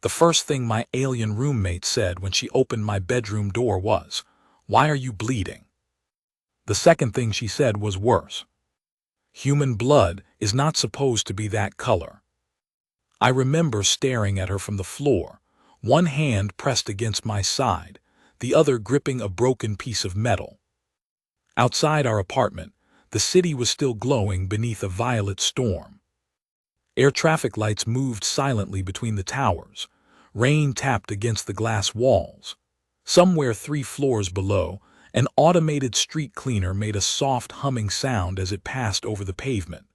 The first thing my alien roommate said when she opened my bedroom door was, "Why are you bleeding?" The second thing she said was worse. "Human blood is not supposed to be that color." I remember staring at her from the floor, one hand pressed against my side, the other gripping a broken piece of metal. Outside our apartment, the city was still glowing beneath a violet storm. Air traffic lights moved silently between the towers. Rain tapped against the glass walls. Somewhere 3 floors below, an automated street cleaner made a soft humming sound as it passed over the pavement.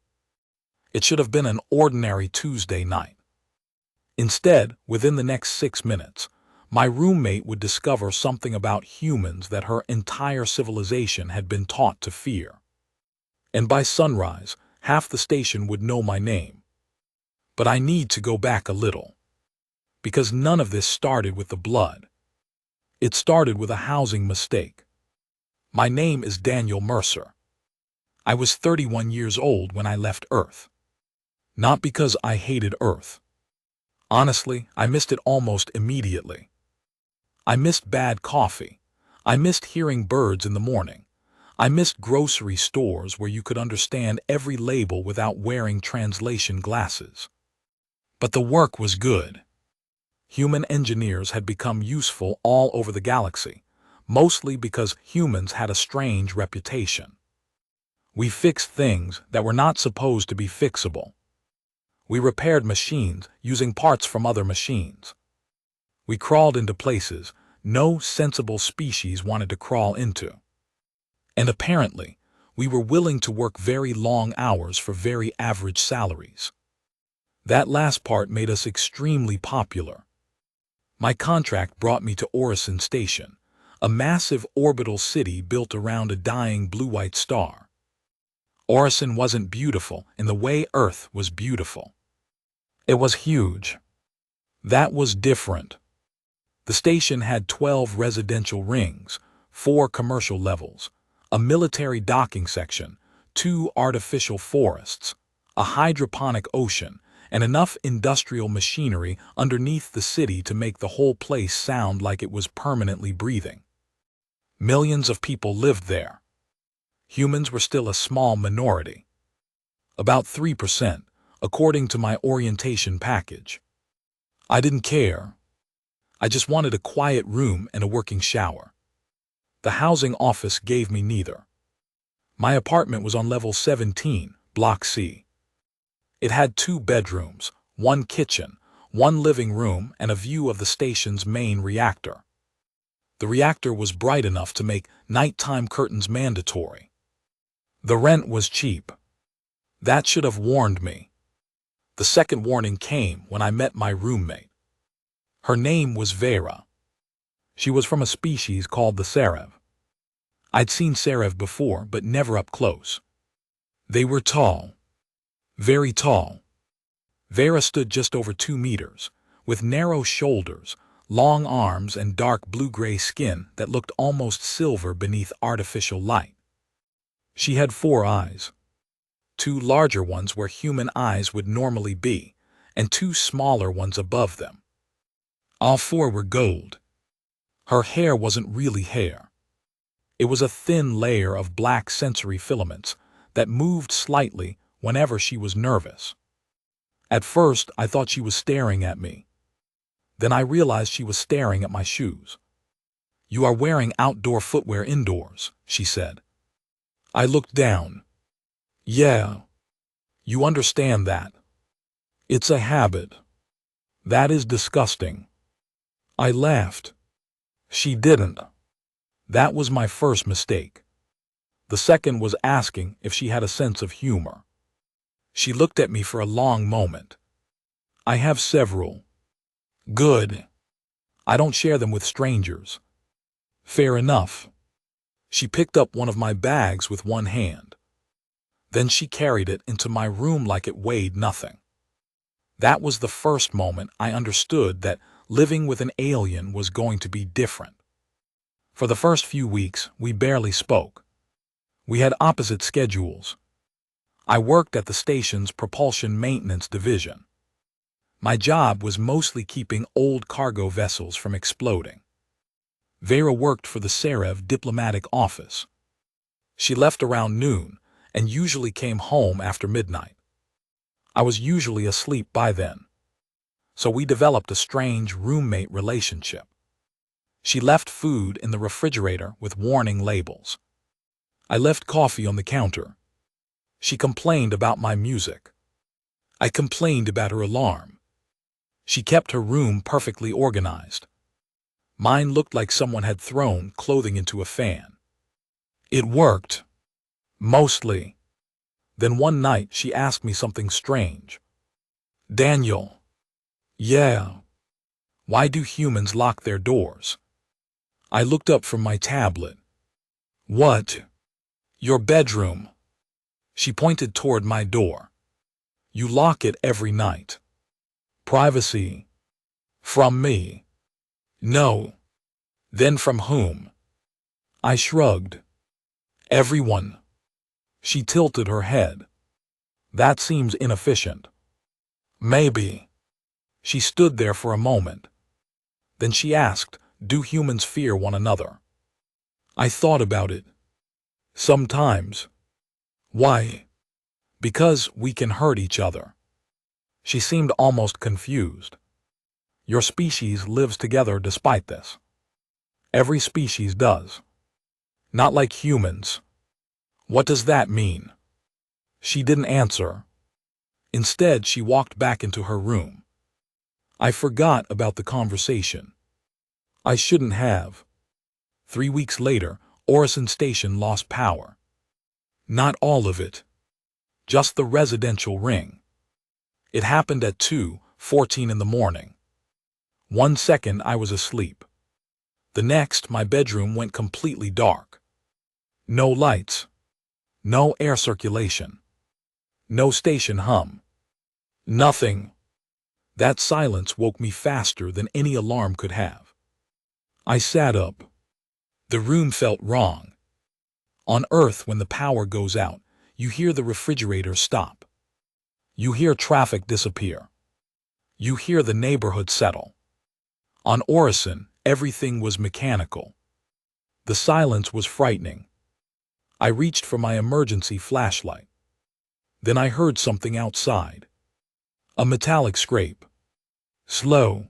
It should have been an ordinary Tuesday night. Instead, within the next 6 minutes, my roommate would discover something about humans that her entire civilization had been taught to fear. And by sunrise, half the station would know my name. But I need to go back a little. Because none of this started with the blood. It started with a housing mistake. My name is Daniel Mercer. I was 31 years old when I left Earth. Not because I hated Earth. Honestly, I missed it almost immediately. I missed bad coffee. I missed hearing birds in the morning. I missed grocery stores where you could understand every label without wearing translation glasses. But the work was good. Human engineers had become useful all over the galaxy, mostly because humans had a strange reputation. We fixed things that were not supposed to be fixable. We repaired machines using parts from other machines. We crawled into places no sensible species wanted to crawl into. And apparently, we were willing to work very long hours for very average salaries. That last part made us extremely popular. My contract brought me to Orison Station, a massive orbital city built around a dying blue-white star. Orison wasn't beautiful in the way Earth was beautiful. It was huge. That was different. The station had 12 residential rings, 4 commercial levels, a military docking section, 2 artificial forests, a hydroponic ocean, and enough industrial machinery underneath the city to make the whole place sound like it was permanently breathing. Millions of people lived there. Humans were still a small minority. About 3%, according to my orientation package. I didn't care. I just wanted a quiet room and a working shower. The housing office gave me neither. My apartment was on level 17, Block C. It had 2 bedrooms, 1 kitchen, 1 living room, and a view of the station's main reactor. The reactor was bright enough to make nighttime curtains mandatory. The rent was cheap. That should have warned me. The second warning came when I met my roommate. Her name was Vera. She was from a species called the Serev. I'd seen Serev before, but never up close. They were tall. Very tall. Vera stood just over 2 meters, with narrow shoulders, long arms, and dark blue-gray skin that looked almost silver beneath artificial light. She had 4 eyes. 2 larger ones where human eyes would normally be, and 2 smaller ones above them. All 4 were gold. Her hair wasn't really hair. It was a thin layer of black sensory filaments that moved slightly whenever she was nervous. At first, I thought she was staring at me. Then I realized she was staring at my shoes. "You are wearing outdoor footwear indoors," she said. I looked down. "Yeah. You understand that. It's a habit. That is disgusting." I laughed. She didn't. That was my first mistake. The second was asking if she had a sense of humor. She looked at me for a long moment. "I have several." "Good. I don't share them with strangers." "Fair enough." She picked up one of my bags with one hand. Then she carried it into my room like it weighed nothing. That was the first moment I understood that living with an alien was going to be different. For the first few weeks, we barely spoke. We had opposite schedules. I worked at the station's propulsion maintenance division. My job was mostly keeping old cargo vessels from exploding. Vera worked for the Serev diplomatic office. She left around noon and usually came home after midnight. I was usually asleep by then, so we developed a strange roommate relationship. She left food in the refrigerator with warning labels. I left coffee on the counter. She complained about my music. I complained about her alarm. She kept her room perfectly organized. Mine looked like someone had thrown clothing into a fan. It worked. Mostly. Then one night she asked me something strange. Daniel. Yeah. Why do humans lock their doors? I looked up from my tablet. What? Your bedroom. She pointed toward my door. You lock it every night. Privacy. From me. No. Then from whom? I shrugged. Everyone. She tilted her head. That seems inefficient. Maybe. She stood there for a moment. Then she asked, do humans fear one another? I thought about it. Sometimes. Why? Because we can hurt each other. She seemed almost confused. Your species lives together despite this. Every species does. Not like humans. What does that mean? She didn't answer. Instead, she walked back into her room. I forgot about the conversation. I shouldn't have. 3 weeks later, Orison Station lost power. Not all of it. Just the residential ring. It happened at 2:14 in the morning. 1 second I was asleep. The next, my bedroom went completely dark. No lights. No air circulation. No station hum. Nothing. That silence woke me faster than any alarm could have. I sat up. The room felt wrong. On Earth, when the power goes out, you hear the refrigerator stop. You hear traffic disappear. You hear the neighborhood settle. On Orison, everything was mechanical. The silence was frightening. I reached for my emergency flashlight. Then I heard something outside. A metallic scrape. Slow.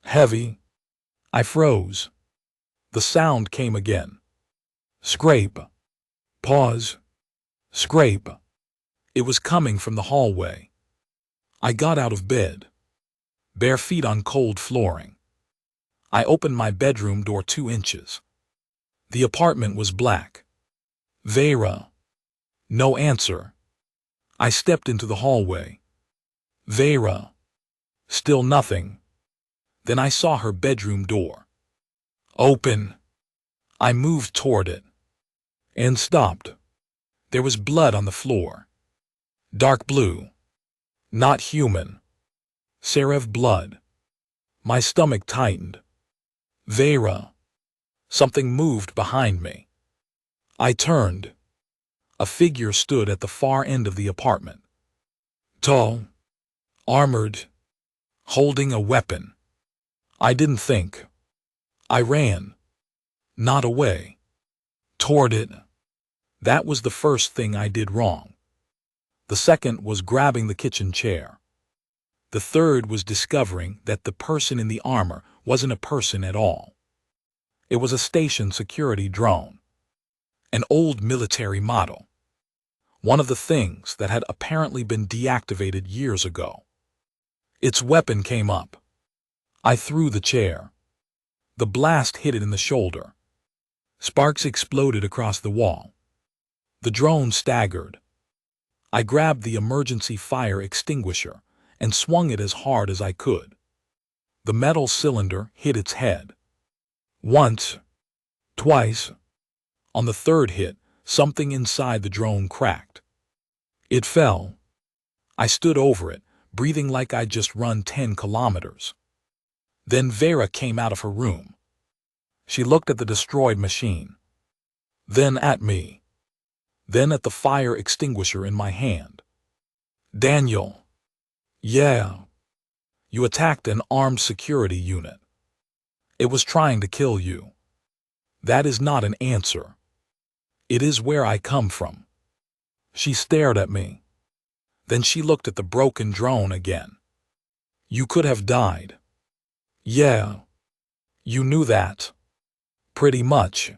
Heavy. I froze. The sound came again. Scrape. Pause. Scrape. It was coming from the hallway. I got out of bed. Bare feet on cold flooring. I opened my bedroom door 2 inches. The apartment was black. Vera. No answer. I stepped into the hallway. Vera. Still nothing. Then I saw her bedroom door. Open. I moved toward it. And stopped. There was blood on the floor. Dark blue. Not human. Serev blood. My stomach tightened. Vera. Something moved behind me. I turned. A figure stood at the far end of the apartment. Tall. Armored. Holding a weapon. I didn't think. I ran. Not away. Toward it. That was the first thing I did wrong. The second was grabbing the kitchen chair. The third was discovering that the person in the armor wasn't a person at all. It was a station security drone. An old military model. One of the things that had apparently been deactivated years ago. Its weapon came up. I threw the chair. The blast hit it in the shoulder. Sparks exploded across the wall. The drone staggered. I grabbed the emergency fire extinguisher and swung it as hard as I could. The metal cylinder hit its head. Once. Twice. On the third hit, something inside the drone cracked. It fell. I stood over it, breathing like I'd just run 10 kilometers. Then Vera came out of her room. She looked at the destroyed machine. Then at me. Then at the fire extinguisher in my hand. Daniel. Yeah. You attacked an armed security unit. It was trying to kill you. That is not an answer. It is where I come from. She stared at me. Then she looked at the broken drone again. You could have died. Yeah. You knew that. Pretty much.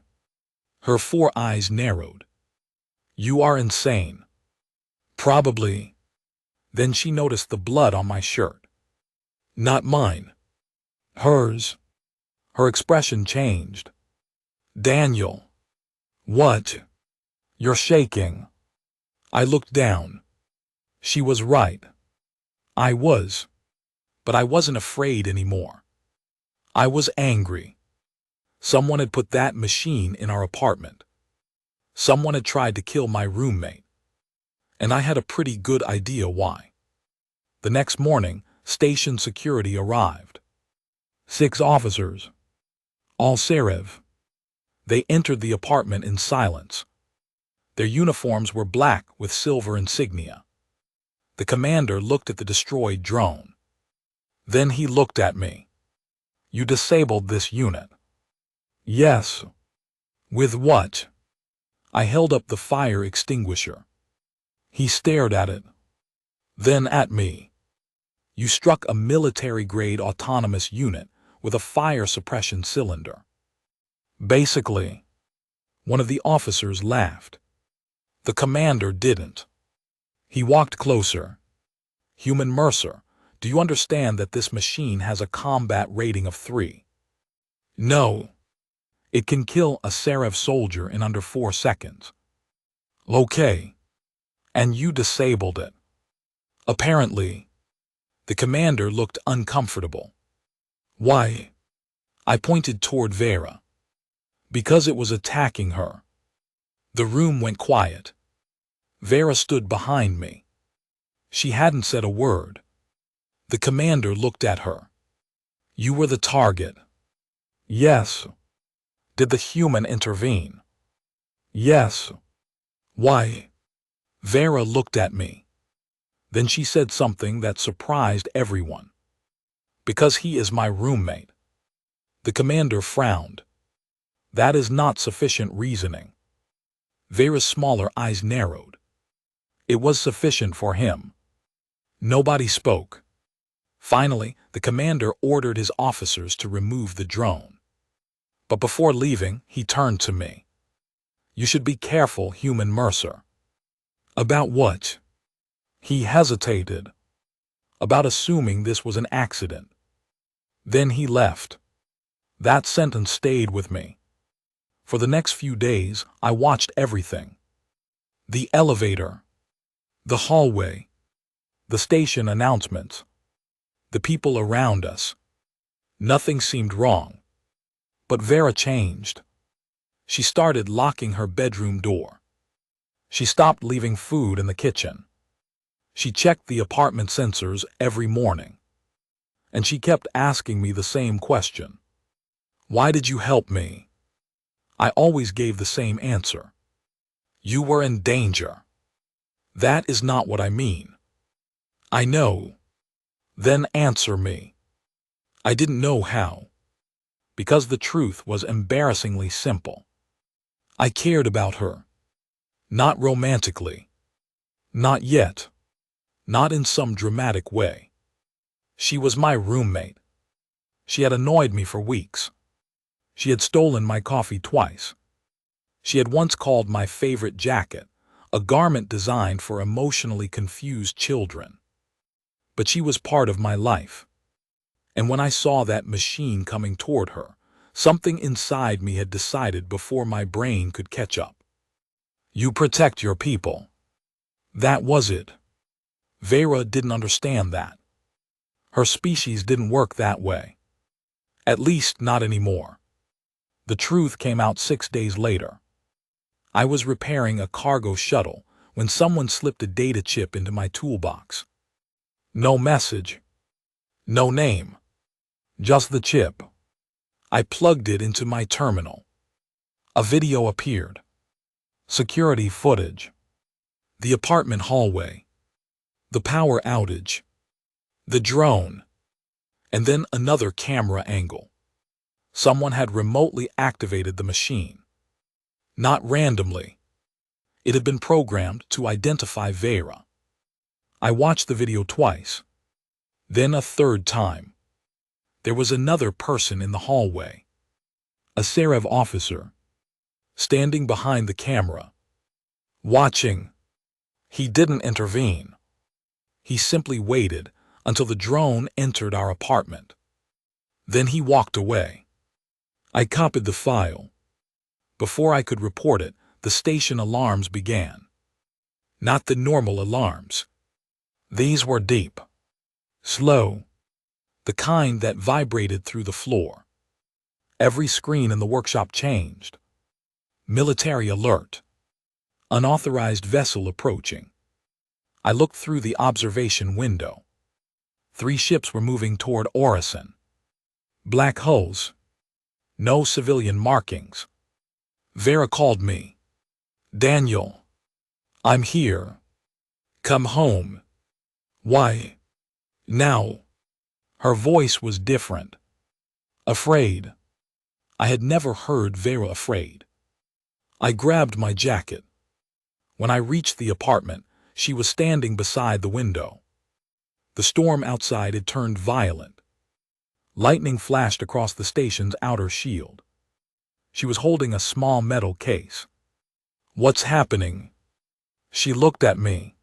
Her 4 eyes narrowed. You are insane. Probably. Then she noticed the blood on my shirt. Not mine. Hers. Her expression changed. Daniel. What? You're shaking. I looked down. She was right. I was. But I wasn't afraid anymore. I was angry. Someone had put that machine in our apartment. Someone had tried to kill my roommate. And I had a pretty good idea why. The next morning, station security arrived. 6 officers. All Serev. They entered the apartment in silence. Their uniforms were black with silver insignia. The commander looked at the destroyed drone. Then he looked at me. You disabled this unit. Yes. With what? I held up the fire extinguisher. He stared at it. Then at me. You struck a military-grade autonomous unit with a fire suppression cylinder. Basically. One of the officers laughed. The commander didn't. He walked closer. Human Mercer, do you understand that this machine has a combat rating of 3? No. It can kill a Serev soldier in under 4 seconds. Okay. And you disabled it. Apparently. The commander looked uncomfortable. Why? I pointed toward Vera. Because it was attacking her. The room went quiet. Vera stood behind me. She hadn't said a word. The commander looked at her. You were the target. Yes. Did the human intervene? Yes. Why? Vera looked at me. Then she said something that surprised everyone. Because he is my roommate. The commander frowned. That is not sufficient reasoning. Vera's smaller eyes narrowed. It was sufficient for him. Nobody spoke. Finally, the commander ordered his officers to remove the drone. But before leaving, he turned to me. You should be careful, Human Mercer. About what? He hesitated. About assuming this was an accident. Then he left. That sentence stayed with me. For the next few days, I watched everything. The elevator. The hallway. The station announcements. The people around us. Nothing seemed wrong. But Vera changed. She started locking her bedroom door. She stopped leaving food in the kitchen. She checked the apartment sensors every morning. And she kept asking me the same question. Why did you help me? I always gave the same answer. You were in danger. That is not what I mean. I know. Then answer me. I didn't know how. Because the truth was embarrassingly simple. I cared about her. Not romantically. Not yet. Not in some dramatic way. She was my roommate. She had annoyed me for weeks. She had stolen my coffee twice. She had once called my favorite jacket a garment designed for emotionally confused children. But she was part of my life. And when I saw that machine coming toward her, something inside me had decided before my brain could catch up. You protect your people. That was it. Vera didn't understand that. Her species didn't work that way. At least not anymore. The truth came out 6 days later. I was repairing a cargo shuttle when someone slipped a data chip into my toolbox. No message. No name. Just the chip. I plugged it into my terminal. A video appeared. Security footage. The apartment hallway. The power outage. The drone. And then another camera angle. Someone had remotely activated the machine. Not randomly. It had been programmed to identify Vera. I watched the video twice. Then a third time. There was another person in the hallway. A Serev officer. Standing behind the camera. Watching. He didn't intervene. He simply waited until the drone entered our apartment. Then he walked away. I copied the file. Before I could report it, the station alarms began. Not the normal alarms. These were deep. Slow. The kind that vibrated through the floor. Every screen in the workshop changed. Military alert. Unauthorized vessel approaching. I looked through the observation window. 3 ships were moving toward Orison. Black hulls. No civilian markings. Vera called me. Daniel. I'm here. Come home. Why? Now. Her voice was different. Afraid. I had never heard Vera afraid. I grabbed my jacket. When I reached the apartment, she was standing beside the window. The storm outside had turned violent. Lightning flashed across the station's outer shield. She was holding a small metal case. What's happening? She looked at me.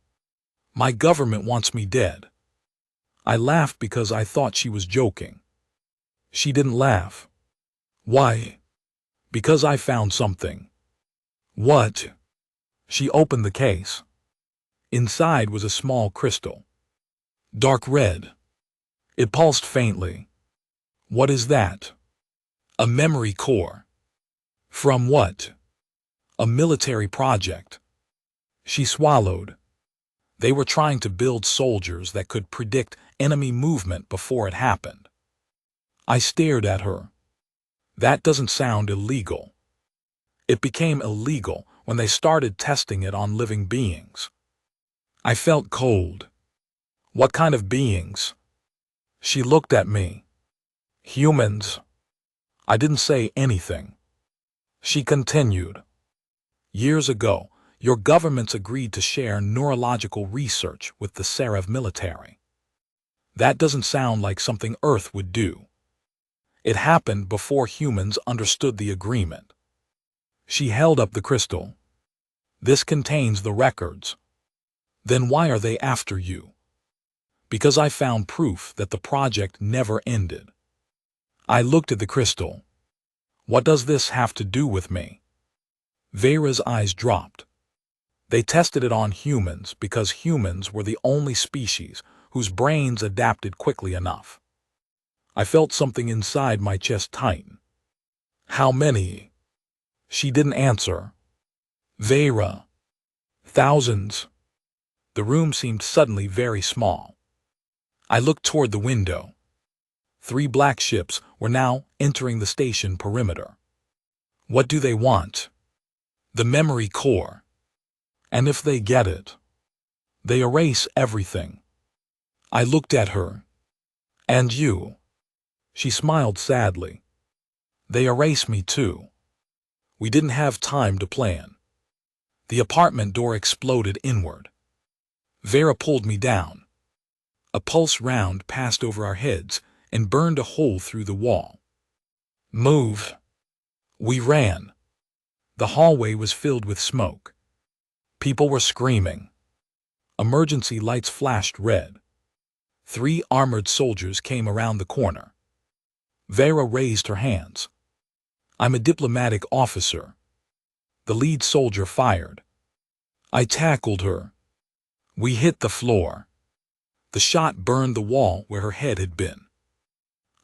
My government wants me dead. I laughed because I thought she was joking. She didn't laugh. Why? Because I found something. What? She opened the case. Inside was a small crystal. Dark red. It pulsed faintly. What is that? A memory core. From what? A military project. She swallowed. They were trying to build soldiers that could predict enemy movement before it happened. I stared at her. That doesn't sound illegal. It became illegal when they started testing it on living beings. I felt cold. What kind of beings? She looked at me. Humans. I didn't say anything. She continued. Years ago, your governments agreed to share neurological research with the Serev military. That doesn't sound like something Earth would do. It happened before humans understood the agreement. She held up the crystal. This contains the records. Then why are they after you? Because I found proof that the project never ended. I looked at the crystal. What does this have to do with me? Vera's eyes dropped. They tested it on humans because humans were the only species whose brains adapted quickly enough. I felt something inside my chest tighten. How many? She didn't answer. Vera. Thousands. The room seemed suddenly very small. I looked toward the window. 3 black ships were now entering the station perimeter. What do they want? The memory core. And if they get it, they erase everything. I looked at her. And you? She smiled sadly. They erase me too. We didn't have time to plan. The apartment door exploded inward. Vera pulled me down. A pulse round passed over our heads and burned a hole through the wall. Move. We ran. The hallway was filled with smoke. People were screaming. Emergency lights flashed red. 3 armored soldiers came around the corner. Vera raised her hands. I'm a diplomatic officer. The lead soldier fired. I tackled her. We hit the floor. The shot burned the wall where her head had been.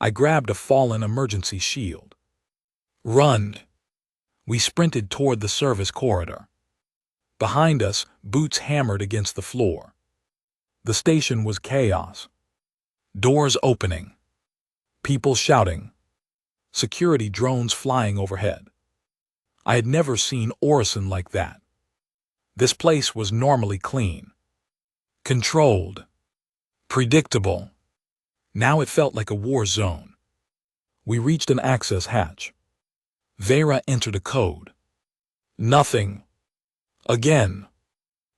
I grabbed a fallen emergency shield. Run! We sprinted toward the service corridor. Behind us, boots hammered against the floor. The station was chaos. Doors opening. People shouting. Security drones flying overhead. I had never seen Orison like that. This place was normally clean. Controlled. Predictable. Now it felt like a war zone. We reached an access hatch. Vera entered a code. Nothing. Again.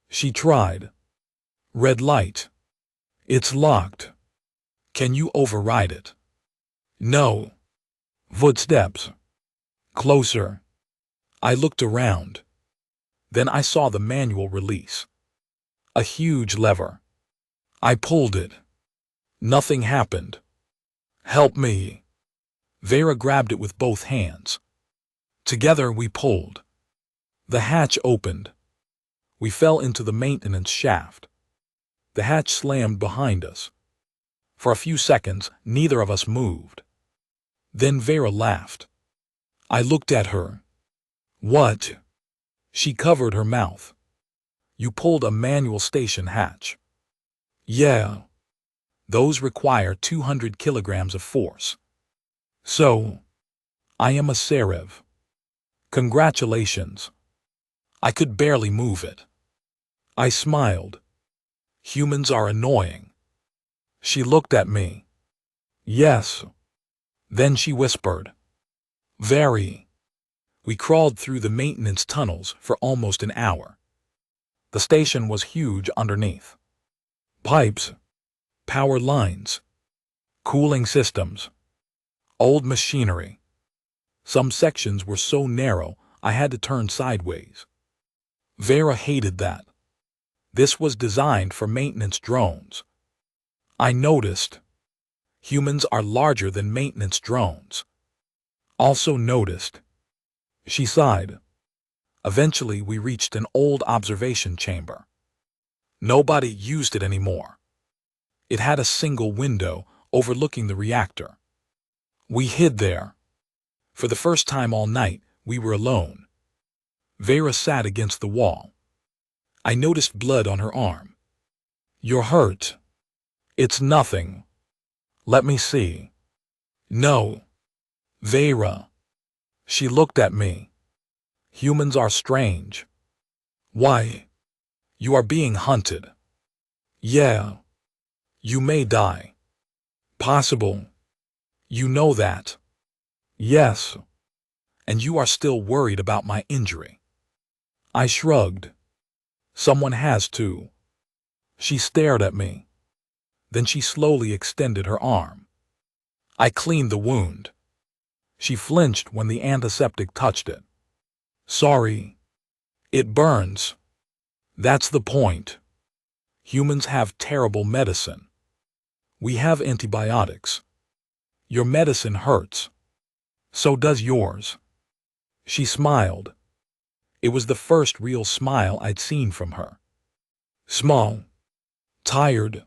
She tried. Red light. It's locked. Can you override it? No. Footsteps. Closer. I looked around. Then I saw the manual release. A huge lever. I pulled it. Nothing happened. Help me. Vera grabbed it with both hands. Together we pulled. The hatch opened. We fell into the maintenance shaft. The hatch slammed behind us. For a few seconds, neither of us moved. Then Vera laughed. I looked at her. What? She covered her mouth. You pulled a manual station hatch. Yeah. Those require 200 kilograms of force. So, I am a Serev. Congratulations. I could barely move it. I smiled. Humans are annoying. She looked at me. Yes. Then she whispered. Very. We crawled through the maintenance tunnels for almost an hour. The station was huge underneath. Pipes, power lines, cooling systems, old machinery. Some sections were so narrow I had to turn sideways. Vera hated that. This was designed for maintenance drones. I noticed. Humans are larger than maintenance drones. Also noticed. She sighed. Eventually we reached an old observation chamber. Nobody used it anymore. It had a single window overlooking the reactor. We hid there. For the first time all night, we were alone. Vera sat against the wall. I noticed blood on her arm. You're hurt. It's nothing. Let me see. No. Vera. She looked at me. Humans are strange. Why? You are being hunted. Yeah. You may die. Possible. You know that. Yes. And you are still worried about my injury. I shrugged. Someone has to. She stared at me. Then she slowly extended her arm. I cleaned the wound. She flinched when the antiseptic touched it. Sorry. It burns. That's the point. Humans have terrible medicine. We have antibiotics. Your medicine hurts. So does yours. She smiled. It was the first real smile I'd seen from her. Small. Tired.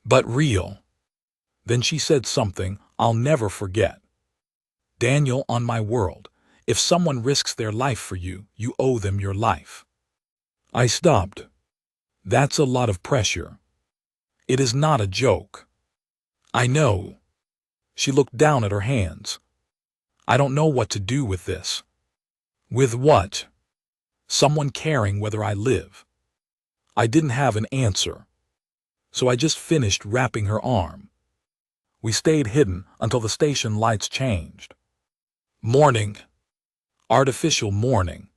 But real. Then she said something I'll never forget. Daniel, on my world, if someone risks their life for you, you owe them your life. I stopped. That's a lot of pressure. It is not a joke. I know. She looked down at her hands. I don't know what to do with this. With what? Someone caring whether I live. I didn't have an answer. So I just finished wrapping her arm. We stayed hidden until the station lights changed. Morning. Artificial morning.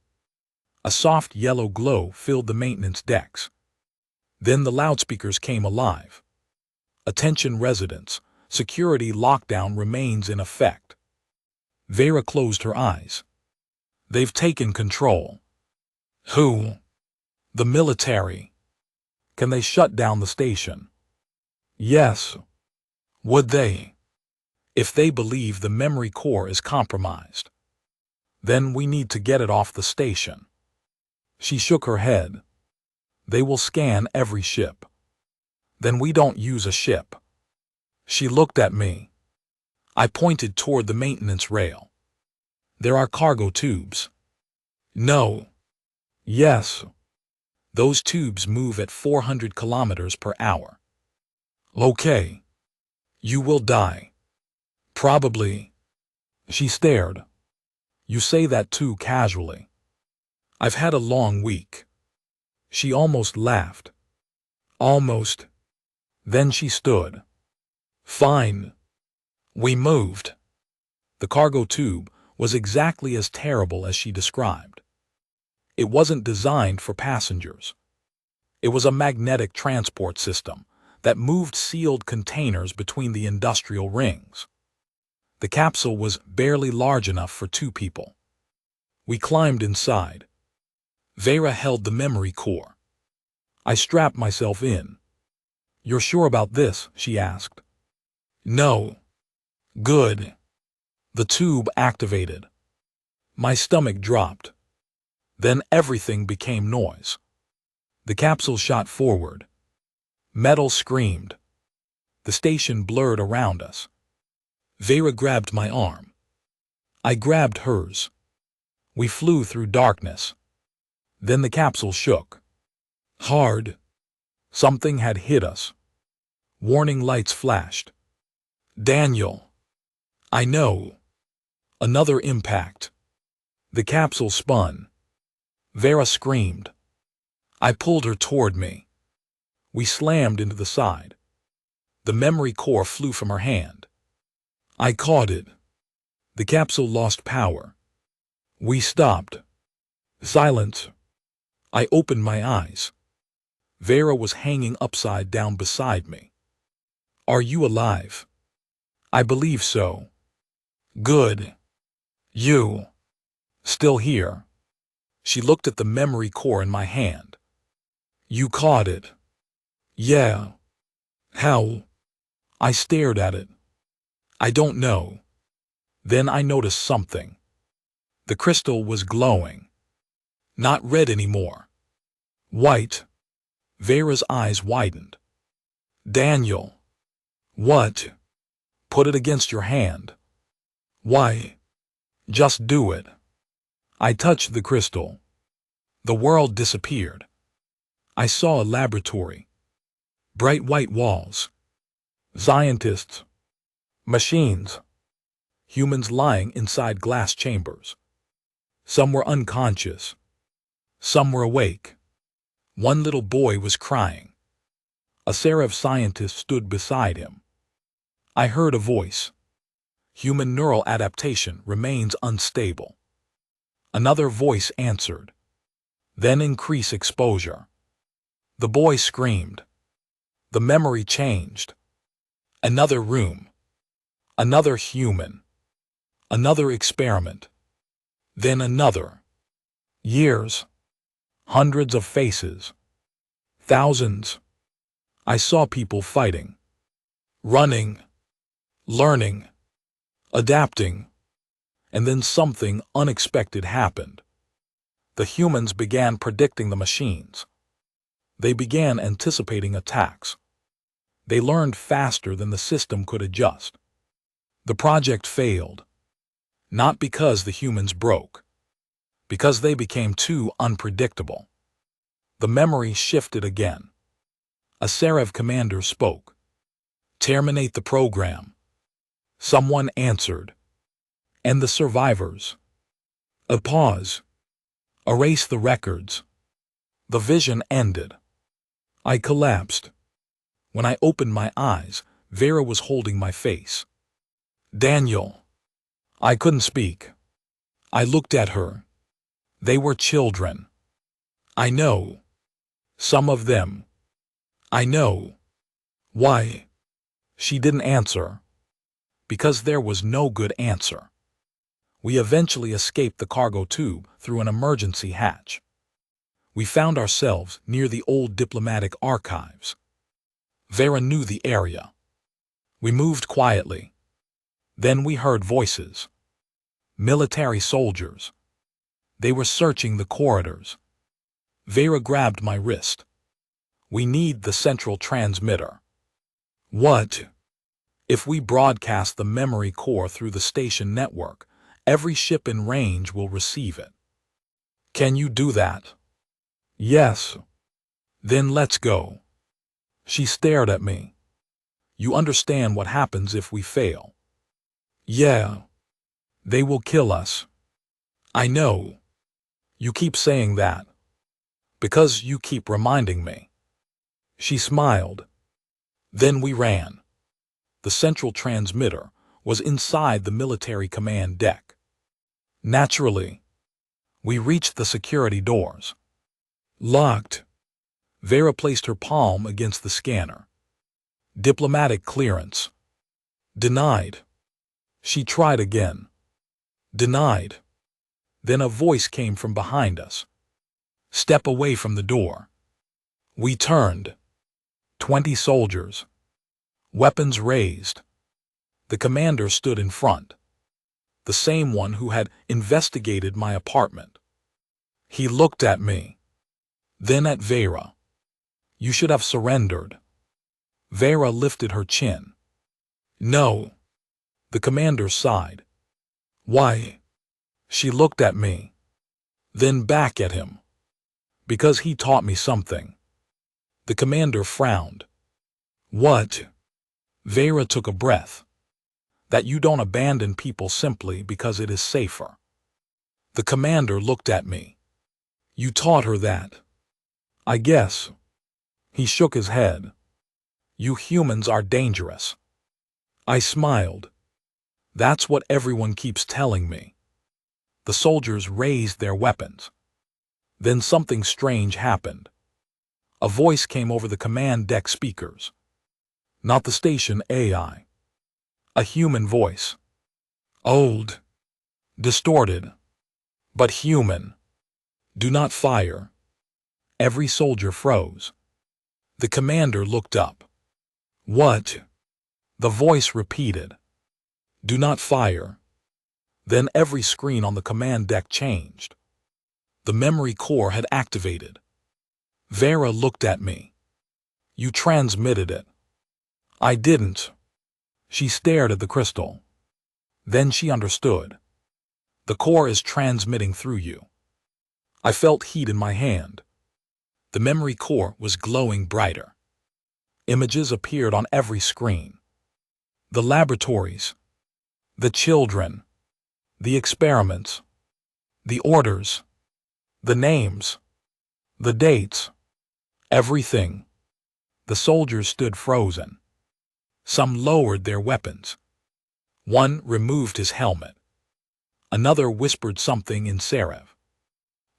A soft yellow glow filled the maintenance decks. Then the loudspeakers came alive. Attention residents, security lockdown remains in effect. Vera closed her eyes. They've taken control. Who? The military. Can they shut down the station? Yes. Would they? If they believe the memory core is compromised. Then we need to get it off the station. She shook her head. They will scan every ship. Then we don't use a ship. She looked at me. I pointed toward the maintenance rail. There are cargo tubes. No. Yes. Those tubes move at 400 kilometers per hour. Okay. You will die. Probably. She stared. You say that too casually. I've had a long week. She almost laughed. Almost. Then she stood. Fine. We moved. The cargo tube was exactly as terrible as she described. It wasn't designed for passengers. It was a magnetic transport system that moved sealed containers between the industrial rings. The capsule was barely large enough for 2 people. We climbed inside. Vera held the memory core. I strapped myself in. "You're sure about this?" she asked. "No." "Good." The tube activated. My stomach dropped. Then everything became noise. The capsule shot forward. Metal screamed. The station blurred around us. Vera grabbed my arm. I grabbed hers. We flew through darkness. Then the capsule shook. Hard. Something had hit us. Warning lights flashed. "Daniel." "I know." Another impact. The capsule spun. Vera screamed. I pulled her toward me. We slammed into the side. The memory core flew from her hand. I caught it. The capsule lost power. We stopped. Silence. I opened my eyes. Vera was hanging upside down beside me. "Are you alive?" "I believe so." "Good. You still here?" She looked at the memory core in my hand. "You caught it?" "Yeah." "How?" I stared at it. "I don't know." Then I noticed something. The crystal was glowing. Not red anymore. White. Vera's eyes widened. "Daniel." "What?" "Put it against your hand." "Why?" "Just do it." I touched the crystal. The world disappeared. I saw a laboratory. Bright white walls. Scientists. Machines. Humans lying inside glass chambers. Some were unconscious. Some were awake. One little boy was crying. A seraph scientist stood beside him. I heard a voice. "Human neural adaptation remains unstable." Another voice answered. "Then increase exposure." The boy screamed. The memory changed. Another room. Another human. Another experiment. Then another. Years. Hundreds of faces. Thousands. I saw people fighting. Running. Learning. Adapting. And then something unexpected happened. The humans began predicting the machines. They began anticipating attacks. They learned faster than the system could adjust. The project failed. Not because the humans broke. Because they became too unpredictable. The memory shifted again. A seraph commander spoke. "Terminate the program." Someone answered. "And the survivors?" A pause. "Erase the records." The vision ended. I collapsed. When I opened my eyes, Vera was holding my face. "Daniel." I couldn't speak. I looked at her. They were children. "I know. Some of them." "I know." "Why?" She didn't answer. Because there was no good answer. We eventually escaped the cargo tube through an emergency hatch. We found ourselves near the old diplomatic archives. Vera knew the area. We moved quietly. Then we heard voices. Military soldiers. They were searching the corridors. Vera grabbed my wrist. "We need the central transmitter." "What?" "If we broadcast the memory core through the station network, every ship in range will receive it." "Can you do that?" "Yes." "Then let's go." She stared at me. "You understand what happens if we fail?" "Yeah." "They will kill us." "I know. You keep saying that." "Because you keep reminding me." She smiled. Then we ran. The central transmitter was inside the military command deck. Naturally, we reached the security doors. Locked. Vera placed her palm against the scanner. Diplomatic clearance. Denied. She tried again. Denied. Then a voice came from behind us. Step away from the door. We turned. 20 soldiers. Weapons raised. The commander stood in front. The same one who had investigated my apartment. He looked at me. Then at Vera. You should have surrendered. Vera lifted her chin. No. The commander sighed. Why? She looked at me. Then back at him. Because he taught me something. The commander frowned. What? Vera took a breath. That you don't abandon people simply because it is safer. The commander looked at me. You taught her that. I guess. He shook his head. You humans are dangerous. I smiled. That's what everyone keeps telling me. The soldiers raised their weapons. Then something strange happened. A voice came over the command deck speakers. Not the station AI. A human voice. Old. Distorted. But human. Do not fire. Every soldier froze. The commander looked up. What? The voice repeated. Do not fire. Then every screen on the command deck changed. The memory core had activated. Vera looked at me. You transmitted it. I didn't. She stared at the crystal. Then she understood. The core is transmitting through you. I felt heat in my hand. The memory core was glowing brighter. Images appeared on every screen. The laboratories. The children. The experiments. The orders. The names. The dates. Everything. The soldiers stood frozen. Some lowered their weapons. One removed his helmet. Another whispered something in Seraph.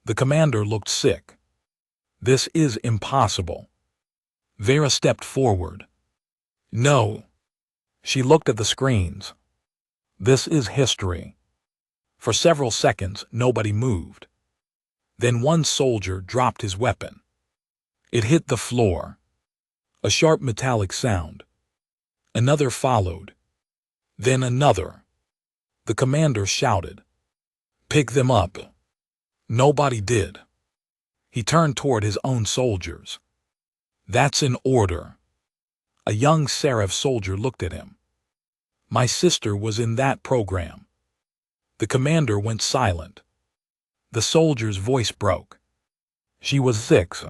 The commander looked sick. This is impossible. Vera stepped forward. No. She looked at the screens. This is history. For several seconds, nobody moved. Then one soldier dropped his weapon. It hit the floor. A sharp metallic sound. Another followed. Then another. The commander shouted. Pick them up. Nobody did. He turned toward his own soldiers. That's an order. A young Seraph soldier looked at him. My sister was in that program. The commander went silent. The soldier's voice broke. She was 6.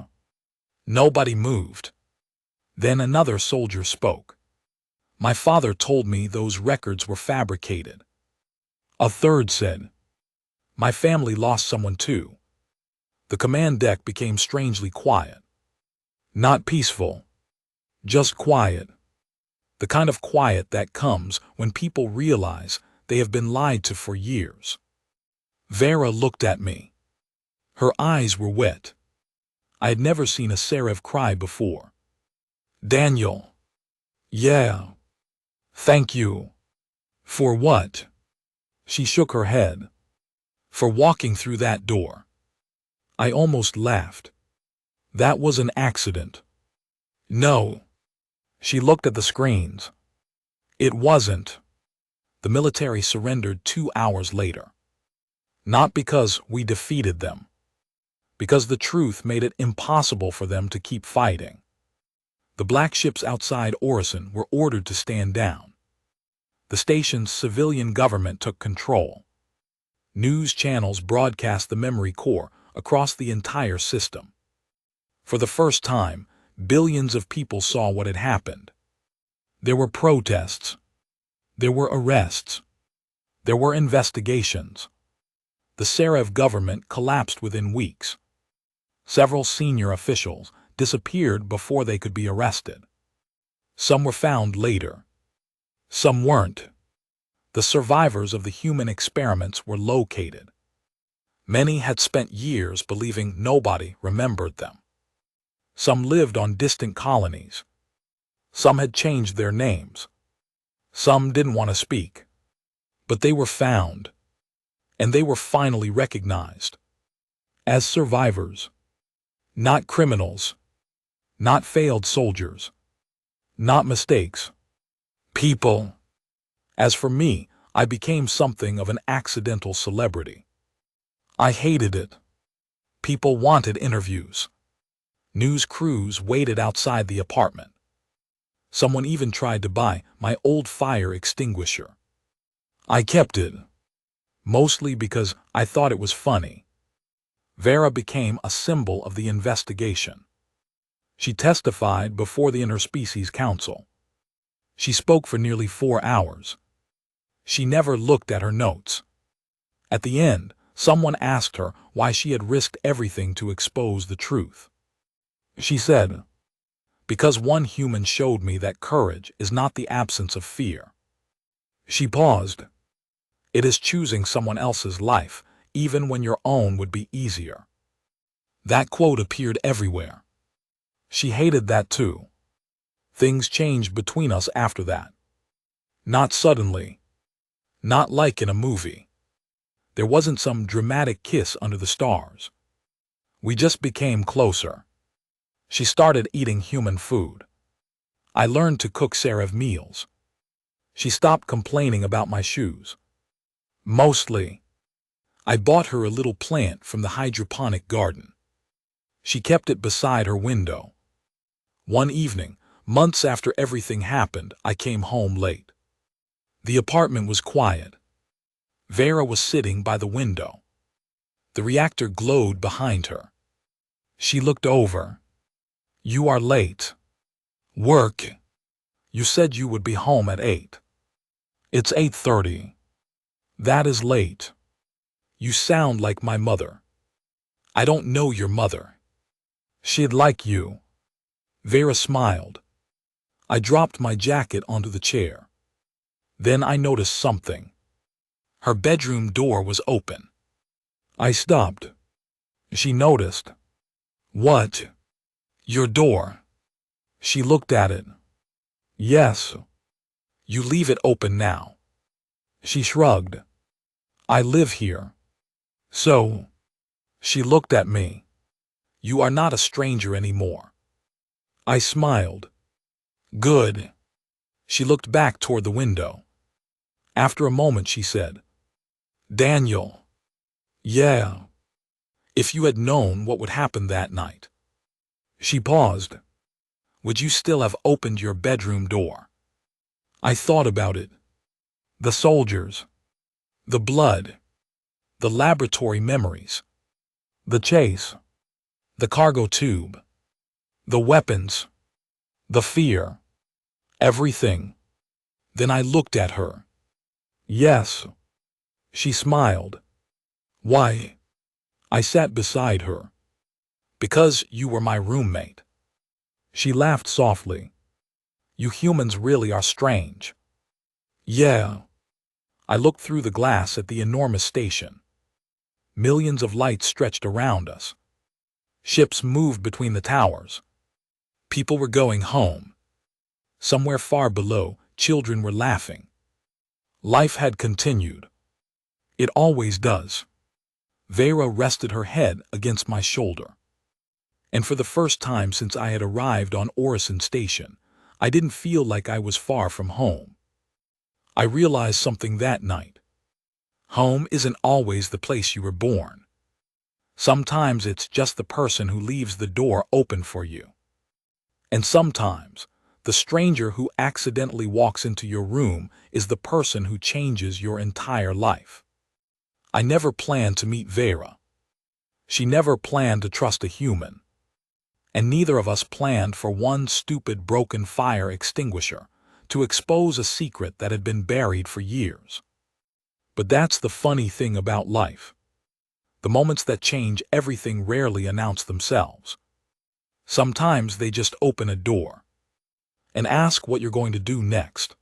Nobody moved. Then another soldier spoke. My father told me those records were fabricated. A third said, my family lost someone too. The command deck became strangely quiet. Not peaceful. Just quiet. The kind of quiet that comes when people realize they have been lied to for years. Vera looked at me. Her eyes were wet. I had never seen a Seraph cry before. Daniel. Yeah. Thank you. For what? She shook her head. For walking through that door. I almost laughed. That was an accident. No. She looked at the screens. It wasn't. The military surrendered 2 hours later. Not because we defeated them. Because the truth made it impossible for them to keep fighting. The black ships outside Orison were ordered to stand down. The station's civilian government took control. News channels broadcast the memory core across the entire system. For the first time, billions of people saw what had happened. There were protests. There were arrests. There were investigations. The Seraph government collapsed within weeks. Several senior officials disappeared before they could be arrested. Some were found later. Some weren't. The survivors of the human experiments were located. Many had spent years believing nobody remembered them. Some lived on distant colonies. Some had changed their names. Some didn't want to speak. But they were found, and they were finally recognized as survivors, not criminals, not failed soldiers, not mistakes, people. As for me, I became something of an accidental celebrity. I hated it. People wanted interviews. News crews waited outside the apartment. Someone even tried to buy my old fire extinguisher. I kept it, mostly because I thought it was funny. Vera became a symbol of the investigation. She testified before the Interspecies Council. She spoke for nearly 4 hours. She never looked at her notes. At the end, someone asked her why she had risked everything to expose the truth. She said, "Because one human showed me that courage is not the absence of fear." She paused. It is choosing someone else's life, even when your own would be easier. That quote appeared everywhere. She hated that too. Things changed between us after that. Not suddenly. Not like in a movie. There wasn't some dramatic kiss under the stars. We just became closer. She started eating human food. I learned to cook Sarah meals. She stopped complaining about my shoes. Mostly. I bought her a little plant from the hydroponic garden. She kept it beside her window. One evening, months after everything happened, I came home late. The apartment was quiet. Vera was sitting by the window. The reactor glowed behind her. She looked over. "You are late. Work. You said you would be home at 8. It's 8:30. That is late. You sound like my mother." "I don't know your mother." "She'd like you." Vera smiled. I dropped my jacket onto the chair. Then I noticed something. Her bedroom door was open. I stopped. She noticed. "What?" "Your door." She looked at it. "Yes. You leave it open now." She shrugged. "I live here." "So?" She looked at me. "You are not a stranger anymore." I smiled. "Good." She looked back toward the window. After a moment she said, "Daniel." "Yeah." "If you had known what would happen that night." She paused. "Would you still have opened your bedroom door?" I thought about it. The soldiers. The blood. The laboratory memories. The chase. The cargo tube. The weapons. The fear. Everything. Then I looked at her. "Yes." She smiled. "Why?" I sat beside her. "Because you were my roommate." She laughed softly. "You humans really are strange." "Yeah." I looked through the glass at the enormous station. Millions of lights stretched around us. Ships moved between the towers. People were going home. Somewhere far below, children were laughing. Life had continued. It always does. Vera rested her head against my shoulder. And for the first time since I had arrived on Orison Station, I didn't feel like I was far from home. I realized something that night. Home isn't always the place you were born. Sometimes it's just the person who leaves the door open for you. And sometimes, the stranger who accidentally walks into your room is the person who changes your entire life. I never planned to meet Vera. She never planned to trust a human. And neither of us planned for one stupid broken fire extinguisher to expose a secret that had been buried for years. But that's the funny thing about life. The moments that change everything rarely announce themselves. Sometimes they just open a door and ask what you're going to do next.